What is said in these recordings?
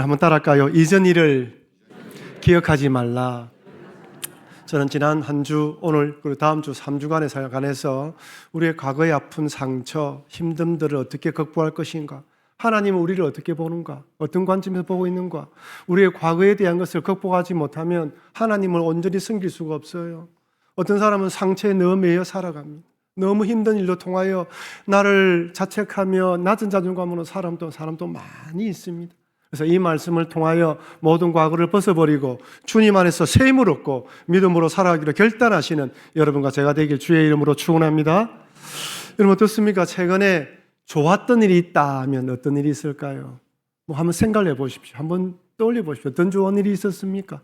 한번 따라할까요? 이전 일을 기억하지 말라. 저는 지난 한 주, 오늘 그리고 다음 주 3주간의 살아가면서 우리의 과거의 아픈 상처, 힘듦들을 어떻게 극복할 것인가, 하나님은 우리를 어떻게 보는가, 어떤 관점에서 보고 있는가, 우리의 과거에 대한 것을 극복하지 못하면 하나님을 온전히 섬길 수가 없어요. 어떤 사람은 상처에 너무 매여 살아갑니다. 너무 힘든 일로 통하여 나를 자책하며 낮은 자존감으로 사람도 많이 있습니다. 그래서 이 말씀을 통하여 모든 과거를 벗어버리고 주님 안에서 새 힘을 얻고 믿음으로 살아가기로 결단하시는 여러분과 제가 되길 주의 이름으로 축원합니다. 여러분 어떻습니까? 최근에 좋았던 일이 있다면 어떤 일이 있을까요? 한번 생각을 해보십시오. 한번 떠올려 보십시오. 어떤 좋은 일이 있었습니까?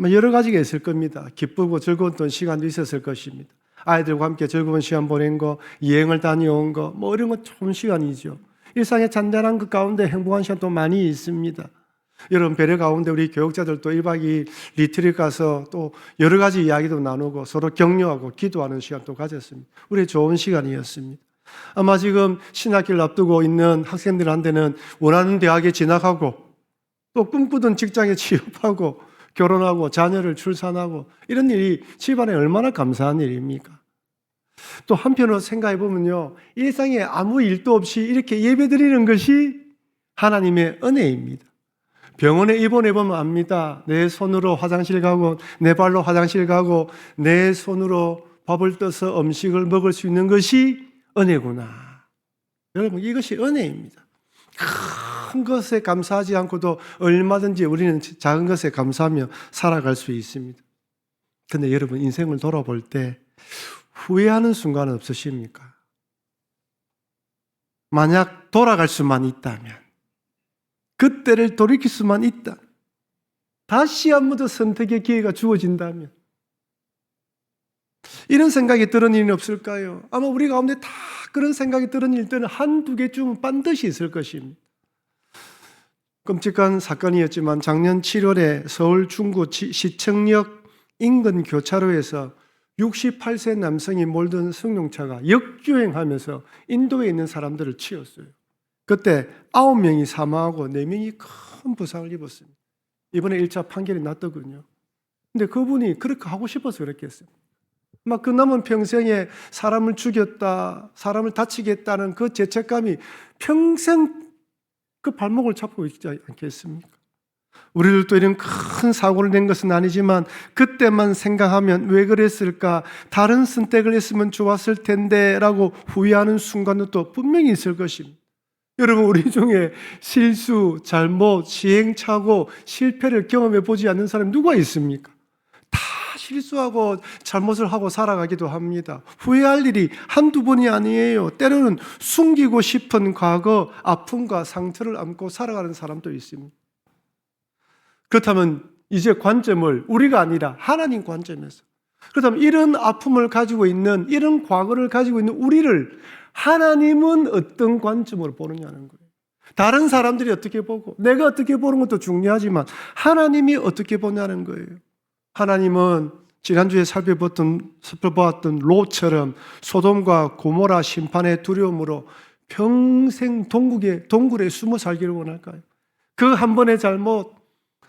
여러 가지가 있을 겁니다. 기쁘고 즐거웠던 시간도 있었을 것입니다. 아이들과 함께 즐거운 시간 보낸 거, 여행을 다녀온 거, 이런 건 좋은 시간이죠. 일상의 잔잔한 것 가운데 행복한 시간도 많이 있습니다. 여러분 배려 가운데 우리 교육자들도 1박 2일 리트릿 가서 또 여러 가지 이야기도 나누고 서로 격려하고 기도하는 시간도 가졌습니다. 우리의 좋은 시간이었습니다. 아마 지금 신학기를 앞두고 있는 학생들한테는 원하는 대학에 진학하고 또 꿈꾸던 직장에 취업하고 결혼하고 자녀를 출산하고 이런 일이 집안에 얼마나 감사한 일입니까? 또 한편으로 생각해 보면요, 일상에 아무 일도 없이 이렇게 예배드리는 것이 하나님의 은혜입니다. 병원에 입원해 보면 압니다. 내 손으로 화장실 가고 내 발로 화장실 가고 내 손으로 밥을 떠서 음식을 먹을 수 있는 것이 은혜구나. 여러분 이것이 은혜입니다. 큰 것에 감사하지 않고도 얼마든지 우리는 작은 것에 감사하며 살아갈 수 있습니다. 그런데 여러분 인생을 돌아볼 때 후회하는 순간은 없으십니까? 만약 돌아갈 수만 있다면, 그때를 돌이킬 수만 있다, 다시 한 번 더 선택의 기회가 주어진다면, 이런 생각이 드는 일은 없을까요? 아마 우리 가운데 다 그런 생각이 드는 일들은 한두 개쯤은 반드시 있을 것입니다. 끔찍한 사건이었지만 작년 7월에 서울 중구 시청역 인근 교차로에서 68세 남성이 몰던 승용차가 역주행하면서 인도에 있는 사람들을 치었어요. 그때 9명이 사망하고 4명이 큰 부상을 입었습니다. 이번에 1차 판결이 났더군요. 근데 그분이 그렇게 하고 싶어서 그랬겠어요. 그 남은 평생에 사람을 죽였다, 사람을 다치게 했다는 그 죄책감이 평생 그 발목을 잡고 있지 않겠습니까? 우리들도 이런 큰 사고를 낸 것은 아니지만 그때만 생각하면 왜 그랬을까, 다른 선택을 했으면 좋았을 텐데 라고 후회하는 순간도 또 분명히 있을 것입니다. 여러분 우리 중에 실수, 잘못, 시행착오, 실패를 경험해 보지 않는 사람이 누가 있습니까? 다 실수하고 잘못을 하고 살아가기도 합니다. 후회할 일이 한두 번이 아니에요. 때로는 숨기고 싶은 과거, 아픔과 상처를 안고 살아가는 사람도 있습니다. 그렇다면 이제 관점을 우리가 아니라 하나님 관점에서, 그렇다면 이런 아픔을 가지고 있는, 이런 과거를 가지고 있는 우리를 하나님은 어떤 관점으로 보느냐는 거예요. 다른 사람들이 어떻게 보고 내가 어떻게 보는 것도 중요하지만 하나님이 어떻게 보냐는 거예요. 하나님은 지난주에 살펴보았던 롯처럼 소돔과 고모라 심판의 두려움으로 평생 동굴에 숨어 살기를 원할까요? 그 한 번의 잘못,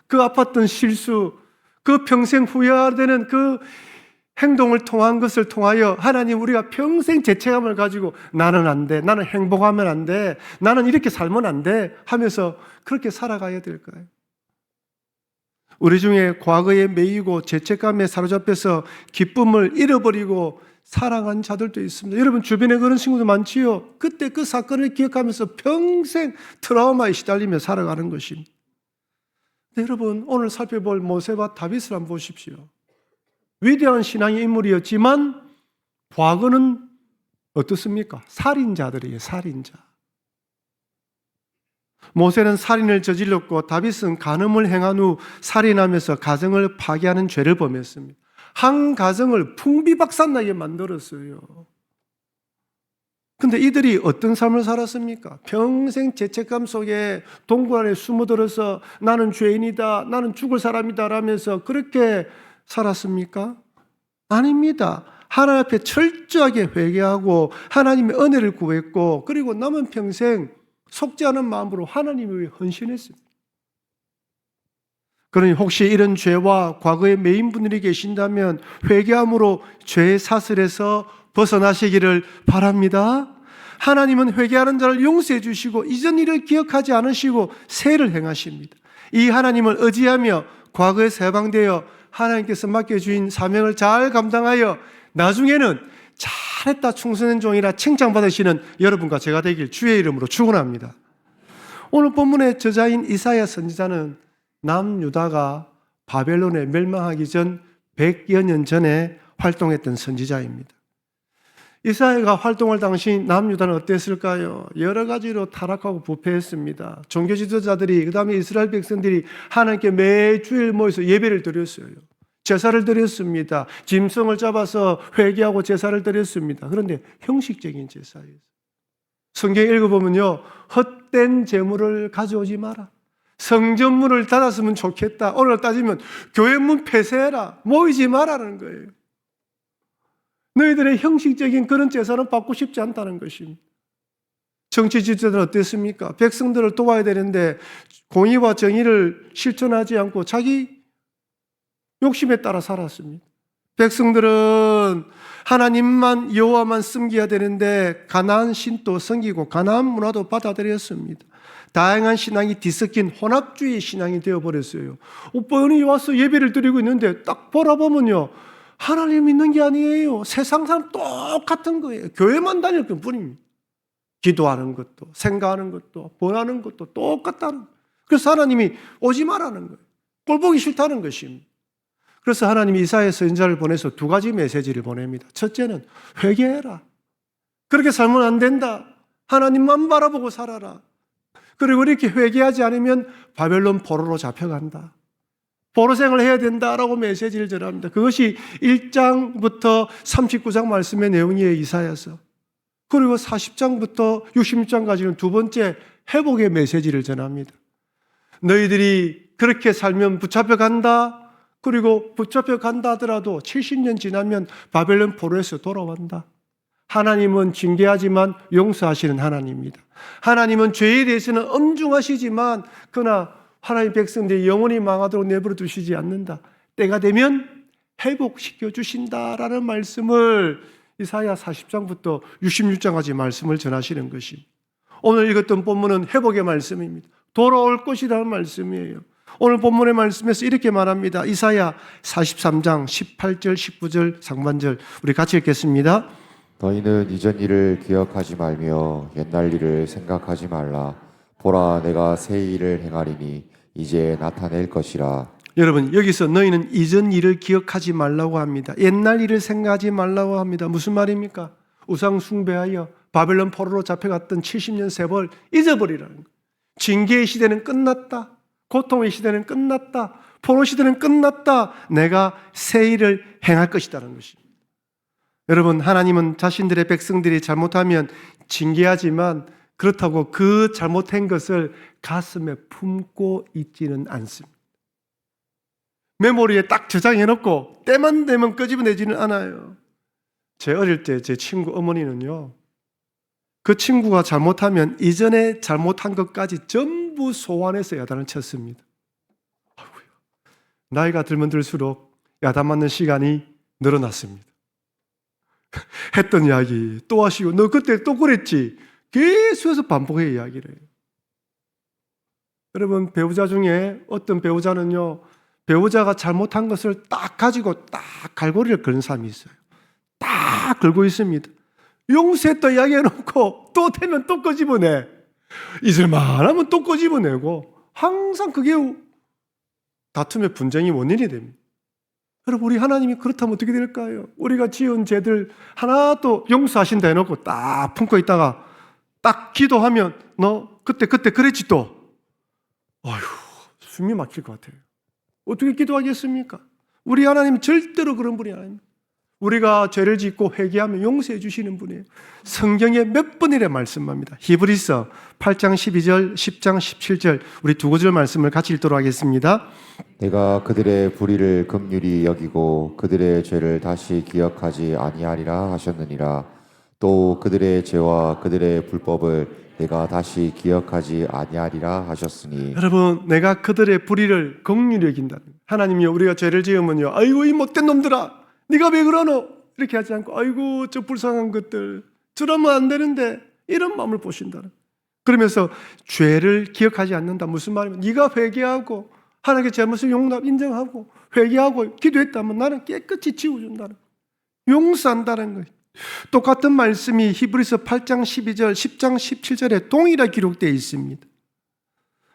그 아팠던 실수, 그 평생 후회되는 그 행동을 통한 것을 통하여 하나님 우리가 평생 죄책감을 가지고 나는 안 돼, 나는 행복하면 안 돼, 나는 이렇게 살면 안 돼 하면서 그렇게 살아가야 될까요? 우리 중에 과거에 매이고 죄책감에 사로잡혀서 기쁨을 잃어버리고 살아간 자들도 있습니다. 여러분 주변에 그런 친구도 많지요. 그때 그 사건을 기억하면서 평생 트라우마에 시달리며 살아가는 것입니다. 여러분 오늘 살펴볼 모세와 다윗을 한번 보십시오. 위대한 신앙의 인물이었지만 과거는 어떻습니까? 살인자들이에요. 살인자. 모세는 살인을 저질렀고 다윗은 간음을 행한 후 살인하면서 가정을 파괴하는 죄를 범했습니다. 한 가정을 풍비박산나게 만들었어요. 근데 이들이 어떤 삶을 살았습니까? 평생 죄책감 속에 동굴 안에 숨어들어서 나는 죄인이다, 나는 죽을 사람이다 라면서 그렇게 살았습니까? 아닙니다. 하나님 앞에 철저하게 회개하고 하나님의 은혜를 구했고 그리고 남은 평생 속지 않은 마음으로 하나님을 위해 헌신했습니다. 그러니 혹시 이런 죄와 과거에 매인 분들이 계신다면 회개함으로 죄의 사슬에서 벗어나시기를 바랍니다. 하나님은 회개하는 자를 용서해 주시고 이전 일을 기억하지 않으시고 새해를 행하십니다. 이 하나님을 의지하며 과거에서 해방되어 하나님께서 맡겨주신 사명을 잘 감당하여 나중에는 잘했다 충성된 종이라 칭찬받으시는 여러분과 제가 되길 주의 이름으로 축원합니다. 오늘 본문의 저자인 이사야 선지자는 남유다가 바벨론에 멸망하기 전 100여 년 전에 활동했던 선지자입니다. 이사야가 활동할 당시 남유다는 어땠을까요? 여러 가지로 타락하고 부패했습니다. 종교 지도자들이, 그 다음에 이스라엘 백성들이 하나님께 매주일 모여서 예배를 드렸어요. 제사를 드렸습니다. 짐승을 잡아서 회개하고 제사를 드렸습니다. 그런데 형식적인 제사예요. 성경 읽어보면요, 헛된 재물을 가져오지 마라. 성전문을 닫았으면 좋겠다. 오늘 따지면 교회 문 폐쇄해라. 모이지 마라는 거예요. 너희들의 형식적인 그런 제사는 받고 싶지 않다는 것입니다. 정치 지도자들은 어땠습니까? 백성들을 도와야 되는데 공의와 정의를 실천하지 않고 자기 욕심에 따라 살았습니다. 백성들은 하나님만 여호와만 섬겨야 되는데 가나안 신도 섬기고 가나안 문화도 받아들였습니다. 다양한 신앙이 뒤섞인 혼합주의 신앙이 되어버렸어요. 뻔히 와서 예배를 드리고 있는데 딱 보라보면요, 하나님 믿는 게 아니에요. 세상 사람 똑같은 거예요. 교회만 다닐 뿐입니다. 기도하는 것도 생각하는 것도 번하는 것도 똑같다는 거예요. 그래서 하나님이 오지 말라는 거예요. 꼴 보기 싫다는 것입니다. 그래서 하나님이 이사야 선지자를 보내서 두 가지 메시지를 보냅니다. 첫째는 회개해라. 그렇게 살면 안 된다. 하나님만 바라보고 살아라. 그리고 이렇게 회개하지 않으면 바벨론 포로로 잡혀간다. 포로생을 해야 된다라고 메시지를 전합니다. 그것이 1장부터 39장 말씀의 내용이에요. 이사야서. 그리고 40장부터 66장까지는 두 번째 회복의 메시지를 전합니다. 너희들이 그렇게 살면 붙잡혀간다. 그리고 붙잡혀간다 하더라도 70년 지나면 바벨론 포로에서 돌아온다. 하나님은 징계하지만 용서하시는 하나님입니다. 하나님은 죄에 대해서는 엄중하시지만 그러나 하나님 백성들이 영원히 망하도록 내버려 두시지 않는다. 때가 되면 회복시켜 주신다라는 말씀을 이사야 40장부터 66장까지 말씀을 전하시는 것입니다. 오늘 읽었던 본문은 회복의 말씀입니다. 돌아올 것이라는 말씀이에요. 오늘 본문의 말씀에서 이렇게 말합니다. 이사야 43장 18절 19절 상반절 우리 같이 읽겠습니다. 너희는 이전 일을 기억하지 말며 옛날 일을 생각하지 말라. 보라, 내가 새 일을 행하리니 이제 나타낼 것이라. 여러분, 여기서 너희는 이전 일을 기억하지 말라고 합니다. 옛날 일을 생각하지 말라고 합니다. 무슨 말입니까? 우상 숭배하여 바벨론 포로로 잡혀갔던 70년 세벌 잊어버리라는 거예요. 징계의 시대는 끝났다. 고통의 시대는 끝났다. 포로 시대는 끝났다. 내가 새 일을 행할 것이라는 것입니다. 여러분, 하나님은 자신들의 백성들이 잘못하면 징계하지만 그렇다고 그 잘못한 것을 가슴에 품고 있지는 않습니다. 메모리에 딱 저장해놓고 때만 되면 끄집어내지는 않아요. 제 어릴 때 제 친구 어머니는요, 그 친구가 잘못하면 이전에 잘못한 것까지 전부 소환해서 야단을 쳤습니다. 아이고야. 나이가 들면 들수록 야단 맞는 시간이 늘어났습니다. 했던 이야기 또 하시고 너 그때 또 그랬지. 계속해서 반복해 이야기를 해요. 여러분, 배우자 중에 어떤 배우자는요, 배우자가 잘못한 것을 딱 가지고 딱 갈고리를 걸는 사람이 있어요. 딱 걸고 있습니다. 용서했다 이야기해놓고 또 되면 또 끄집어내. 잊을만 하면 또 끄집어내고 항상 그게 다툼의 분쟁이 원인이 됩니다. 여러분, 우리 하나님이 그렇다면 어떻게 될까요? 우리가 지은 죄들 하나도 용서하신다 해놓고 딱 품고 있다가 딱 기도하면 너 그때 그랬지 또. 아휴, 숨이 막힐 것 같아요. 어떻게 기도하겠습니까? 우리 하나님은 절대로 그런 분이 아닙니다. 우리가 죄를 짓고 회개하면 용서해 주시는 분이에요. 성경에 몇 번이나 말씀합니다. 히브리서 8장 12절, 10장 17절 우리 두 구절 말씀을 같이 읽도록 하겠습니다. 내가 그들의 불의를 긍휼히 여기고 그들의 죄를 다시 기억하지 아니하리라 하셨느니라. 또 그들의 죄와 그들의 불법을 내가 다시 기억하지 아니하리라 하셨으니 여러분, 내가 그들의 불의를 긍휼히 여긴다. 하나님이요, 우리가 죄를 지으면요, 아이고 이 못된 놈들아, 네가 왜 그러노? 이렇게 하지 않고 아이고 저 불쌍한 것들, 저러면 안 되는데, 이런 마음을 보신다는. 그러면서 죄를 기억하지 않는다. 무슨 말이면 네가 회개하고 하나님의 잘못을 용납 인정하고 회개하고 기도했다면 나는 깨끗이 지워준다는, 용서한다는 거예요. 똑같은 말씀이 히브리서 8장 12절, 10장 17절에 동일하게 기록되어 있습니다.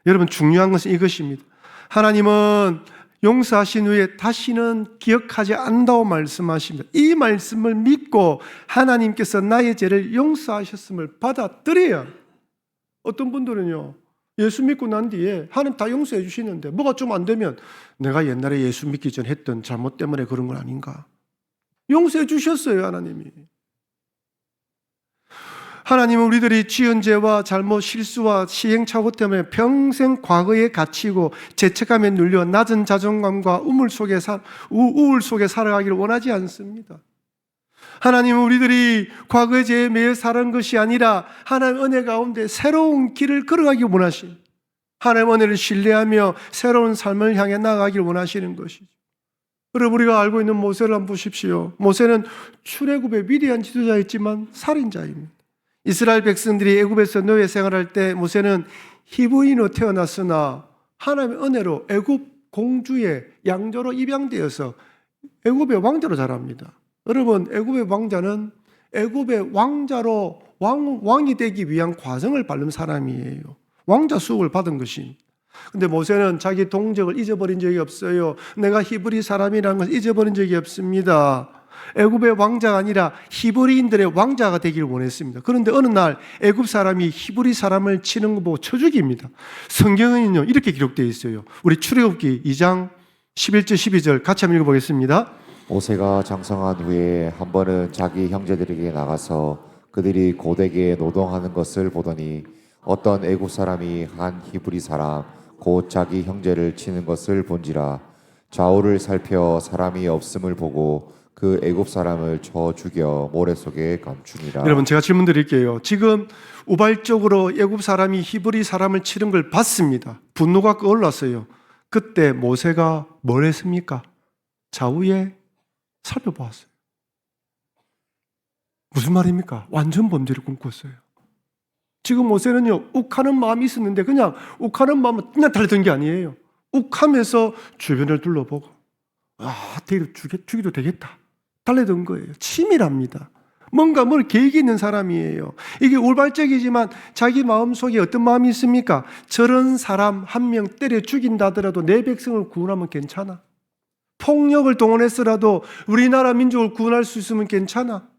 여러분, 중요한 것은 이것입니다. 하나님은 용서하신 후에 다시는 기억하지 않는다고 말씀하십니다. 이 말씀을 믿고 하나님께서 나의 죄를 용서하셨음을 받아들여야. 어떤 분들은요, 예수 믿고 난 뒤에 하나님 다 용서해 주시는데 뭐가 좀 안 되면 내가 옛날에 예수 믿기 전 했던 잘못 때문에 그런 건 아닌가? 용서해 주셨어요, 하나님이. 하나님은 우리들이 지은 죄와 잘못, 실수와 시행착오 때문에 평생 과거에 갇히고 죄책감에 눌려 낮은 자존감과 우울 속에 살아가기를 원하지 않습니다. 하나님은 우리들이 과거의 죄에 매여 살은 것이 아니라 하나님의 은혜 가운데 새로운 길을 걸어가기 원하십니다. 하나님의 은혜를 신뢰하며 새로운 삶을 향해 나아가기를 원하시는 것이죠. 여러분, 우리가 알고 있는 모세를 한번 보십시오. 모세는 출애굽의 위대한 지도자였지만 살인자입니다. 이스라엘 백성들이 애굽에서 노예 생활할 때 모세는 히브리인으로 태어났으나 하나님의 은혜로 애굽 공주의 양조로 입양되어서 애굽의 왕자로 자랍니다. 여러분, 애굽의 왕자는 애굽의 왕자로 왕이 되기 위한 과정을 밟는 사람이에요. 왕자 수업을 받은 것입니다. 근데 모세는 자기 동족을 잊어버린 적이 없어요. 내가 히브리 사람이라는 것을 잊어버린 적이 없습니다. 애굽의 왕자가 아니라 히브리인들의 왕자가 되기를 원했습니다. 그런데 어느 날 애굽 사람이 히브리 사람을 치는 거 보고 쳐 죽입니다. 성경에는요, 이렇게 기록되어 있어요. 우리 출애굽기 2장 11절 12절 같이 한번 읽어보겠습니다. 모세가 장성한 후에 한 번은 자기 형제들에게 나가서 그들이 고되게 노동하는 것을 보더니 어떤 애굽 사람이 한 히브리 사람 곧 자기 형제를 치는 것을 본지라. 좌우를 살펴 사람이 없음을 보고 그 애굽 사람을 쳐 죽여 모래 속에 감추니라. 여러분, 제가 질문 드릴게요. 지금 우발적으로 애굽 사람이 히브리 사람을 치는 걸 봤습니다. 분노가 올랐어요. 그때 모세가 뭘 했습니까? 좌우에 살펴보았어요. 무슨 말입니까? 완전 범죄를 꿈꿨어요. 지금 모세는요, 욱하는 마음이 있었는데 그냥 욱하는 마음은 그냥 달려든 게 아니에요. 욱하면서 주변을 둘러보고 죽여도 되겠다. 달려든 거예요. 치밀합니다. 뭔가 뭘 계획이 있는 사람이에요. 이게 울발적이지만 자기 마음속에 어떤 마음이 있습니까? 저런 사람 한 명 때려 죽인다 하더라도 내 백성을 구원하면 괜찮아. 폭력을 동원해서라도 우리나라 민족을 구원할 수 있으면 괜찮아.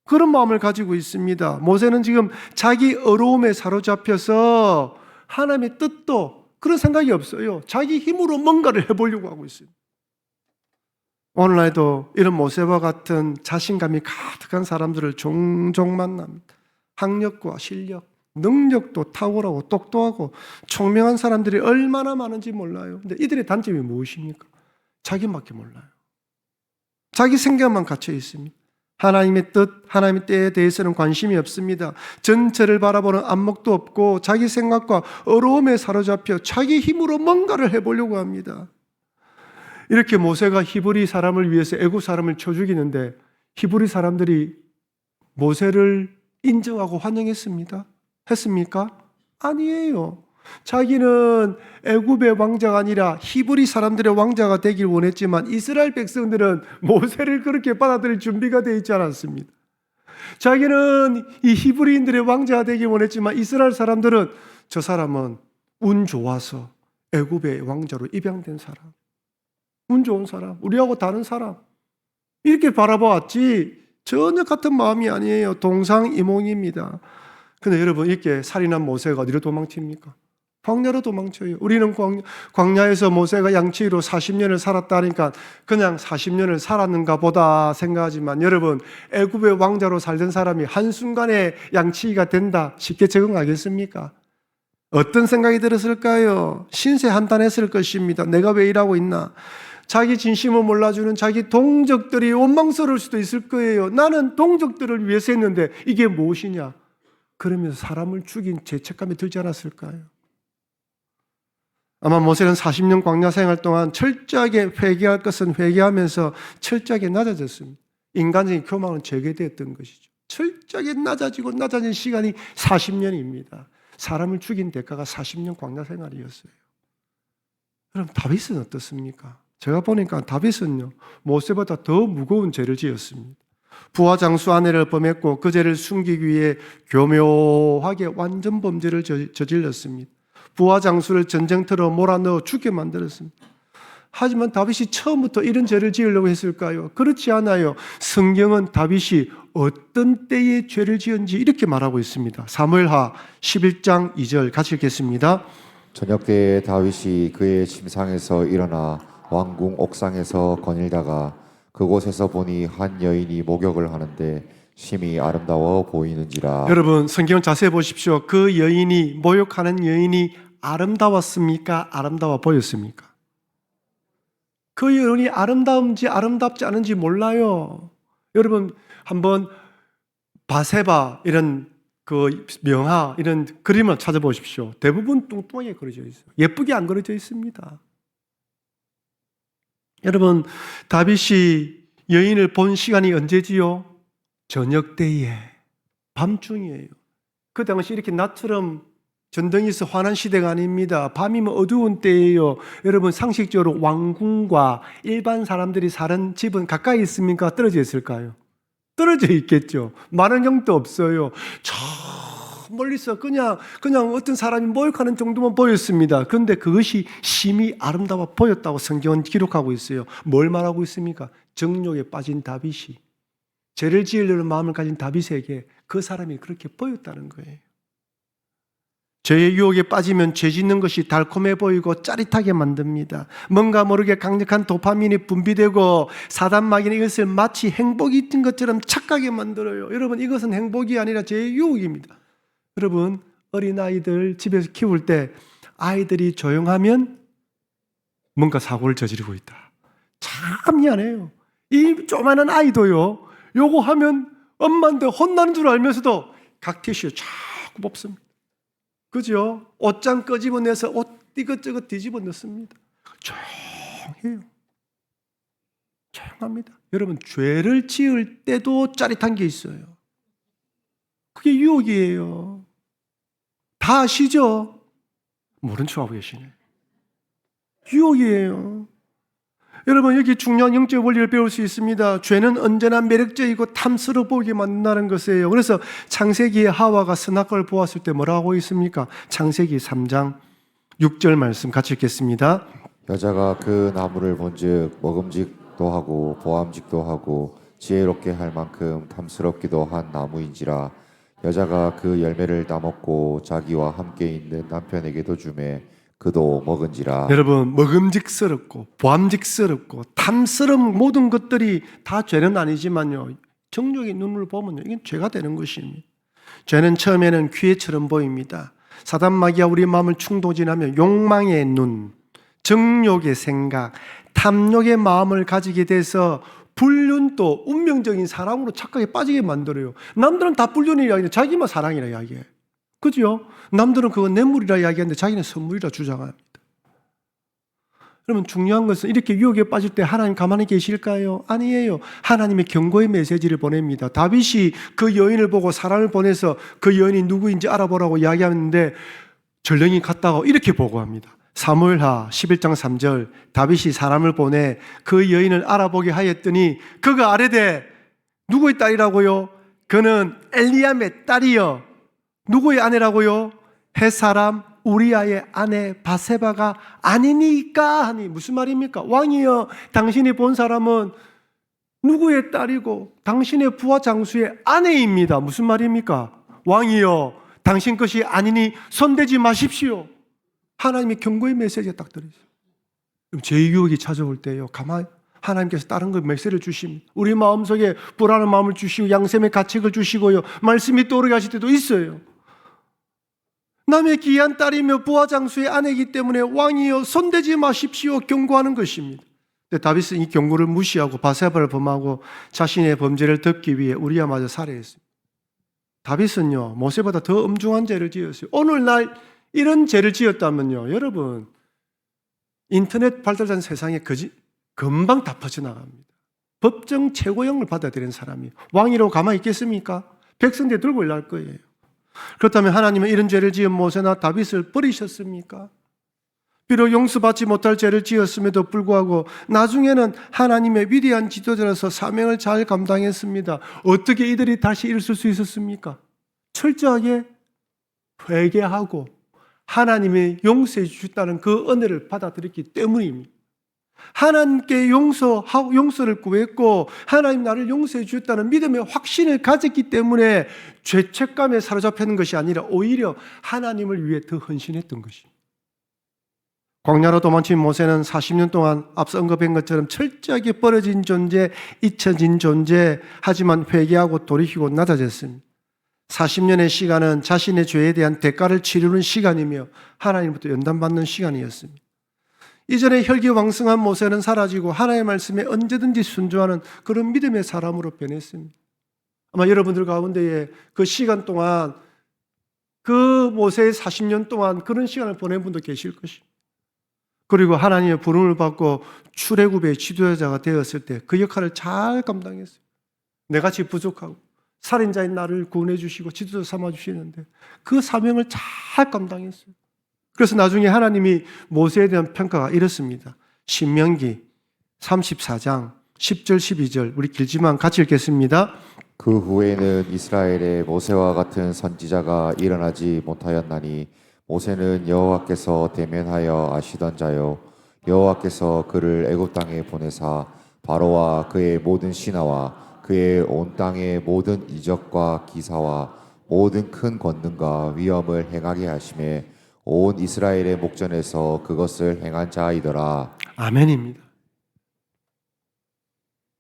그런 마음을 가지고 있습니다. 모세는 지금 자기 어려움에 사로잡혀서 하나님의 뜻도 그런 생각이 없어요. 자기 힘으로 뭔가를 해보려고 하고 있어요. 오늘날도 이런 모세와 같은 자신감이 가득한 사람들을 종종 만납니다. 학력과 실력, 능력도 탁월하고 똑똑하고 총명한 사람들이 얼마나 많은지 몰라요. 근데 이들의 단점이 무엇입니까? 자기밖에 몰라요. 자기 생각만 갇혀 있습니다. 하나님의 뜻, 하나님의 때에 대해서는 관심이 없습니다. 전체를 바라보는 안목도 없고 자기 생각과 어려움에 사로잡혀 자기 힘으로 뭔가를 해보려고 합니다. 이렇게 모세가 히브리 사람을 위해서 애굽 사람을 쳐 죽이는데 히브리 사람들이 모세를 인정하고 환영했습니다. 했습니까? 아니에요. 자기는 애굽의 왕자가 아니라 히브리 사람들의 왕자가 되길 원했지만 이스라엘 백성들은 모세를 그렇게 받아들일 준비가 되어 있지 않았습니다. 자기는 이 히브리인들의 왕자가 되길 원했지만 이스라엘 사람들은 저 사람은 운 좋아서 애굽의 왕자로 입양된 사람, 운 좋은 사람, 우리하고 다른 사람 이렇게 바라보았지 전혀 같은 마음이 아니에요. 동상이몽입니다. 근데 여러분, 이렇게 살인한 모세가 어디로 도망칩니까? 광야로 도망쳐요. 우리는 광야에서 모세가 양치기로 40년을 살았다니까 그냥 40년을 살았는가 보다 생각하지만 여러분, 애굽의 왕자로 살던 사람이 한순간에 양치기가 된다 쉽게 적응하겠습니까? 어떤 생각이 들었을까요? 신세 한탄했을 것입니다. 내가 왜 일하고 있나? 자기 진심을 몰라주는 자기 동족들이 원망스러울 수도 있을 거예요. 나는 동족들을 위해서 했는데 이게 무엇이냐? 그러면서 사람을 죽인 죄책감이 들지 않았을까요? 아마 모세는 40년 광야 생활 동안 철저하게 회개할 것은 회개하면서 철저하게 낮아졌습니다. 인간적인 교만은 재개되었던 것이죠. 철저하게 낮아진 시간이 40년입니다. 사람을 죽인 대가가 40년 광야 생활이었어요. 그럼 다윗은 어떻습니까? 제가 보니까 다윗은요, 모세보다 더 무거운 죄를 지었습니다. 부하 장수 아내를 범했고 그 죄를 숨기기 위해 교묘하게 완전 범죄를 저질렀습니다. 부하 장수를 전쟁터로 몰아넣어 죽게 만들었습니다. 하지만 다윗이 처음부터 이런 죄를 지으려고 했을까요? 그렇지 않아요. 성경은 다윗이 어떤 때에 죄를 지은지 이렇게 말하고 있습니다. 사무엘하 11장 2절 같이 읽겠습니다. 저녁 때에 다윗이 그의 침상에서 일어나 왕궁 옥상에서 거닐다가 그곳에서 보니 한 여인이 목욕을 하는데 심히 아름다워 보이는지라. 여러분 성경을 자세히 보십시오. 그 여인이 목욕하는 여인이 아름다웠습니까? 아름다워 보였습니까? 그 여인이 아름다운지 아름답지 않은지 몰라요. 여러분 한번 바세바 이런 그 명화 이런 그림을 찾아보십시오. 대부분 뚱뚱하게 그려져 있어요. 예쁘게 안 그려져 있습니다. 여러분 다윗이 여인을 본 시간이 언제지요? 저녁 때에 밤중이에요. 그 당시 이렇게 낮처럼 전등이 있어 환한 시대가 아닙니다. 밤이면 어두운 때예요. 여러분 상식적으로 왕궁과 일반 사람들이 사는 집은 가까이 있습니까? 떨어져 있을까요? 떨어져 있겠죠. 많은 경우도 없어요. 저 멀리서 그냥 어떤 사람이 목욕하는 정도만 보였습니다. 그런데 그것이 심히 아름다워 보였다고 성경은 기록하고 있어요. 뭘 말하고 있습니까? 정욕에 빠진 다윗이, 죄를 지으려는 마음을 가진 다윗에게 그 사람이 그렇게 보였다는 거예요. 죄의 유혹에 빠지면 죄 짓는 것이 달콤해 보이고 짜릿하게 만듭니다. 뭔가 모르게 강력한 도파민이 분비되고 사단 마귀는 이것을 마치 행복이 있던 것처럼 착각하게 만들어요. 여러분 이것은 행복이 아니라 죄의 유혹입니다. 여러분 어린아이들 집에서 키울 때 아이들이 조용하면 뭔가 사고를 저지르고 있다. 참 미안해요. 이 조그마한 아이도요, 요거 하면 엄마한테 혼나는 줄 알면서도 각티슈 자꾸 뽑습니다. 그죠? 옷장 끄집어내서 옷 이것저것 뒤집어 넣습니다. 조용해요. 조용합니다. 여러분 죄를 지을 때도 짜릿한 게 있어요. 그게 유혹이에요. 다 아시죠? 모른 척하고 계시네. 유혹이에요. 여러분 여기 중요한 영적 원리를 배울 수 있습니다. 죄는 언제나 매력적이고 탐스러워 보이게 만든다는 것이에요. 그래서 창세기에 하와가 선악과를 보았을 때 뭐라고 있습니까? 창세기 3장 6절 말씀 같이 읽겠습니다. 여자가 그 나무를 본즉 먹음직도 하고 보암직도 하고 지혜롭게 할 만큼 탐스럽기도 한 나무인지라. 여자가 그 열매를 따먹고 자기와 함께 있는 남편에게도 주매 그도 먹은지라. 여러분 먹음직스럽고 보암직스럽고 탐스러운 모든 것들이 다 죄는 아니지만요, 정욕의 눈으로 보면요 이건 죄가 되는 것입니다. 죄는 처음에는 귀에처럼 보입니다. 사단 마귀가 우리 마음을 충동질하며 욕망의 눈, 정욕의 생각, 탐욕의 마음을 가지게 돼서 불륜도 운명적인 사랑으로 착각에 빠지게 만들어요. 남들은 다 불륜이라 이야기하는데 자기만 사랑이라 이야기해요. 그죠? 남들은 그건 뇌물이라 이야기하는데 자기는 선물이라 주장합니다. 그러면 중요한 것은 이렇게 유혹에 빠질 때 하나님 가만히 계실까요? 아니에요. 하나님의 경고의 메시지를 보냅니다. 다윗이 그 여인을 보고 사람을 보내서 그 여인이 누구인지 알아보라고 이야기하는데 전령이 갔다고 이렇게 보고합니다. 사무엘하 11장 3절 다윗이 사람을 보내 그 여인을 알아보게 하였더니 그가 아뢰되 누구의 딸이라고요? 그는 엘리암의 딸이요. 누구의 아내라고요? 햇사람 우리아의 아내 바세바가 아니니까 하니 무슨 말입니까? 왕이여 당신이 본 사람은 누구의 딸이고 당신의 부하 장수의 아내입니다. 무슨 말입니까? 왕이여 당신 것이 아니니 손대지 마십시오. 하나님의 경고의 메시지가 딱 들어있어요. 그럼 죄의 유혹이 찾아올 때요, 가만히 하나님께서 다른 거 메시지를 주십니다. 우리 마음속에 불안한 마음을 주시고 양심의 가책을 주시고요, 말씀이 떠오르게 하실 때도 있어요. 남의 귀한 딸이며 부하 장수의 아내이기 때문에 왕이여 손대지 마십시오 경고하는 것입니다. 근데 다윗은 이 경고를 무시하고 바세바를 범하고 자신의 범죄를 덮기 위해 우리야마저 살해했습니다. 다윗은요, 모세보다 더 엄중한 죄를 지었어요. 오늘날 이런 죄를 지었다면요, 여러분, 인터넷 발달된 세상에 금방 다 퍼져나갑니다. 법정 최고형을 받아들이는 사람이 왕이라고 가만히 있겠습니까? 백성들 들고 일날 거예요. 그렇다면 하나님은 이런 죄를 지은 모세나 다윗을 버리셨습니까? 비록 용서받지 못할 죄를 지었음에도 불구하고 나중에는 하나님의 위대한 지도자로서 사명을 잘 감당했습니다. 어떻게 이들이 다시 일어설 수 있었습니까? 철저하게 회개하고 하나님이 용서해 주셨다는 그 은혜를 받아들였기 때문입니다. 하나님께 용서를 구했고 하나님 나를 용서해 주셨다는 믿음의 확신을 가졌기 때문에 죄책감에 사로잡히는 것이 아니라 오히려 하나님을 위해 더 헌신했던 것입니다. 광야로 도망친 모세는 40년 동안 앞서 언급한 것처럼 철저하게 벌어진 존재, 잊혀진 존재, 하지만 회개하고 돌이키고 낮아졌습니다. 40년의 시간은 자신의 죄에 대한 대가를 치르는 시간이며 하나님부터 연단받는 시간이었습니다. 이전에 혈기왕성한 모세는 사라지고 하나님의 말씀에 언제든지 순종하는 그런 믿음의 사람으로 변했습니다. 아마 여러분들 가운데에 그 시간 동안 그 모세의 40년 동안 그런 시간을 보낸 분도 계실 것입니다. 그리고 하나님의 부름을 받고 출애굽의 지도자가 되었을 때 그 역할을 잘 감당했어요. 내같이 부족하고 살인자인 나를 구원해 주시고 지도자 삼아 주시는데 그 사명을 잘 감당했어요. 그래서 나중에 하나님이 모세에 대한 평가가 이렇습니다. 신명기 34장 10절 12절 우리 길지만 같이 읽겠습니다. 그 후에는 이스라엘에 모세와 같은 선지자가 일어나지 못하였나니 모세는 여호와께서 대면하여 아시던 자요 여호와께서 그를 애굽 땅에 보내사 바로와 그의 모든 신하와 그의 온 땅의 모든 이적과 기사와 모든 큰 권능과 위엄을 행하게 하심에 온 이스라엘의 목전에서 그것을 행한 자이더라. 아멘입니다.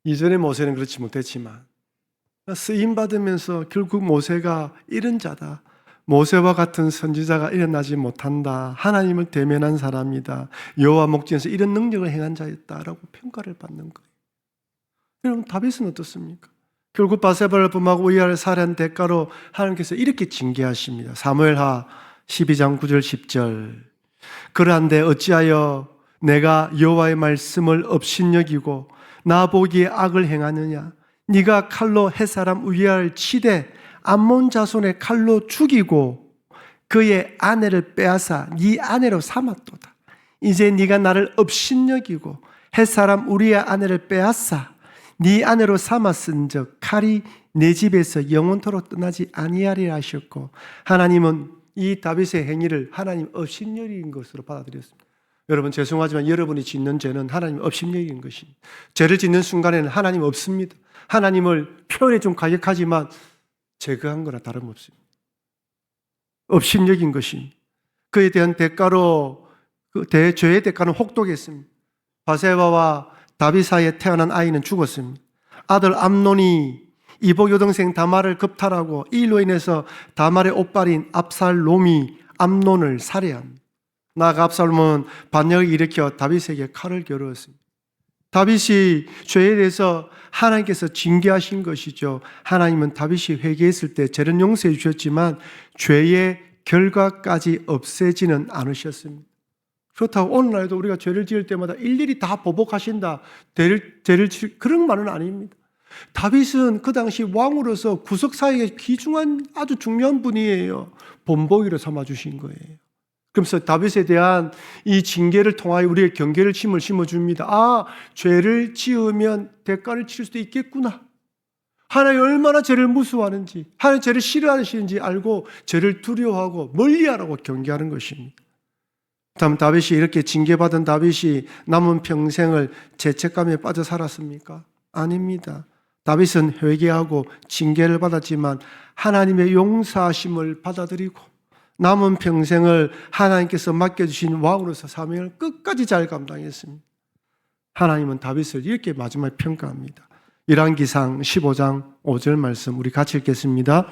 이전에 모세는 그렇지 못했지만 쓰임 받으면서 결국 모세가 이런 자다. 모세와 같은 선지자가 일어나지 못한다. 하나님을 대면한 사람이다. 여호와 목전에서 이런 능력을 행한 자였다라고 평가를 받는 거예요. 여러분 다윗은 어떻습니까? 결국 바세바를 범하고 우리아를 살해한 대가로 하나님께서 이렇게 징계하십니다. 사무엘하 12장 9절 10절 그러한데 어찌하여 내가 여호와의 말씀을 업신여기고 나보기에 악을 행하느냐 네가 칼로 햇사람 우리아를 치되 암몬 자손의 칼로 죽이고 그의 아내를 빼앗아 네 아내로 삼았도다. 이제 네가 나를 업신여기고 햇사람 우리아 아내를 빼앗아 네 아내로 삼았은즉 칼이 내 집에서 영원토록 떠나지 아니하리라 하셨고 하나님은 이 다윗의 행위를 하나님 업신여긴 것으로 받아들였습니다. 여러분 죄송하지만 여러분이 짓는 죄는 하나님 업신여긴 것입니다. 죄를 짓는 순간에는 하나님 없습니다. 하나님을 표현에 좀 가격하지만 제거한 거나 다름없습니다. 업신여긴 것입니다. 그에 대한 대가로 죄의 대가는 혹독했습니다. 바세바와 다윗 사이에 태어난 아이는 죽었습니다. 아들 암논이 이복 여동생 다말을 겁탈하고 이 일로 인해서 다말의 오빠인 압살롬이 암논을 살해합니다. 나아가 압살롬은 반역을 일으켜 다윗에게 칼을 겨루었습니다. 다윗이 죄에 대해서 하나님께서 징계하신 것이죠. 하나님은 다윗이 회개했을 때 죄는 용서해 주셨지만 죄의 결과까지 없애지는 않으셨습니다. 그렇다고 오늘날에도 우리가 죄를 지을 때마다 일일이 다 보복하신다, 죄를 그런 말은 아닙니다. 다윗은 그 당시 왕으로서 구석사회의 귀중한 아주 중요한 분이에요. 본보기로 삼아주신 거예요. 그러면서 다윗에 대한 이 징계를 통하여 우리의 경계를 심어줍니다. 아, 죄를 지으면 대가를 치를 수도 있겠구나. 하나님 얼마나 죄를 무서워하는지, 하나님 죄를 싫어하시는지 알고 죄를 두려워하고 멀리하라고 경계하는 것입니다. 다음 다윗이 이렇게 징계받은 다윗이 남은 평생을 죄책감에 빠져 살았습니까? 아닙니다. 다윗은 회개하고 징계를 받았지만 하나님의 용서하심을 받아들이고 남은 평생을 하나님께서 맡겨주신 왕으로서 사명을 끝까지 잘 감당했습니다. 하나님은 다윗을 이렇게 마지막에 평가합니다. 열왕기상 15장 5절 말씀 우리 같이 읽겠습니다.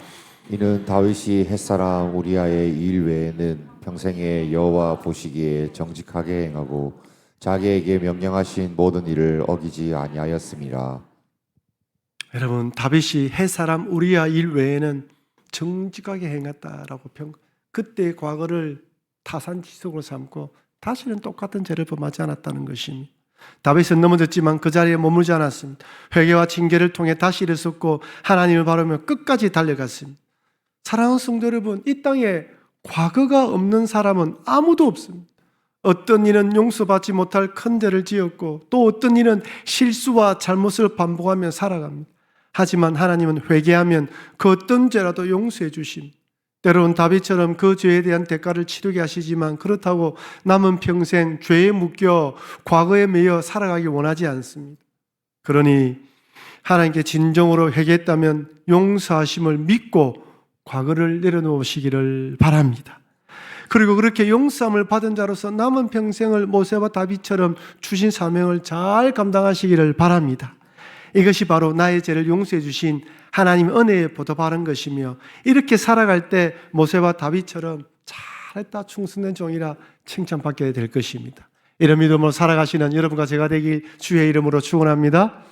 이는 다윗이 햇사람 우리아의 일 외에는 평생에 여호와 보시기에 정직하게 행하고 자기에게 명령하신 모든 일을 어기지 아니하였습니다. 여러분, 다윗이 햇사람 우리야 일 외에는 정직하게 행했다라고 그때의 과거를 타산지석으로 삼고 다시는 똑같은 죄를 범하지 않았다는 것입니다. 다윗은 넘어졌지만 그 자리에 머물지 않았습니다. 회개와 징계를 통해 다시 일어섰고 하나님을 바라며 끝까지 달려갔습니다. 사랑하는 성도 여러분, 이 땅에 과거가 없는 사람은 아무도 없습니다. 어떤 이는 용서받지 못할 큰 죄를 지었고 또 어떤 이는 실수와 잘못을 반복하며 살아갑니다. 하지만 하나님은 회개하면 그 어떤 죄라도 용서해 주십니다. 때로는 다윗처럼 그 죄에 대한 대가를 치르게 하시지만 그렇다고 남은 평생 죄에 묶여 과거에 매여 살아가기 원하지 않습니다. 그러니 하나님께 진정으로 회개했다면 용서하심을 믿고 과거를 내려놓으시기를 바랍니다. 그리고 그렇게 용서함을 받은 자로서 남은 평생을 모세와 다윗처럼 주신 사명을 잘 감당하시기를 바랍니다. 이것이 바로 나의 죄를 용서해 주신 하나님의 은혜에 보답하는 것이며 이렇게 살아갈 때 모세와 다윗처럼 잘했다 충성된 종이라 칭찬받게 될 것입니다. 이런 믿음으로 살아가시는 여러분과 제가 되길 주의 이름으로 축원합니다.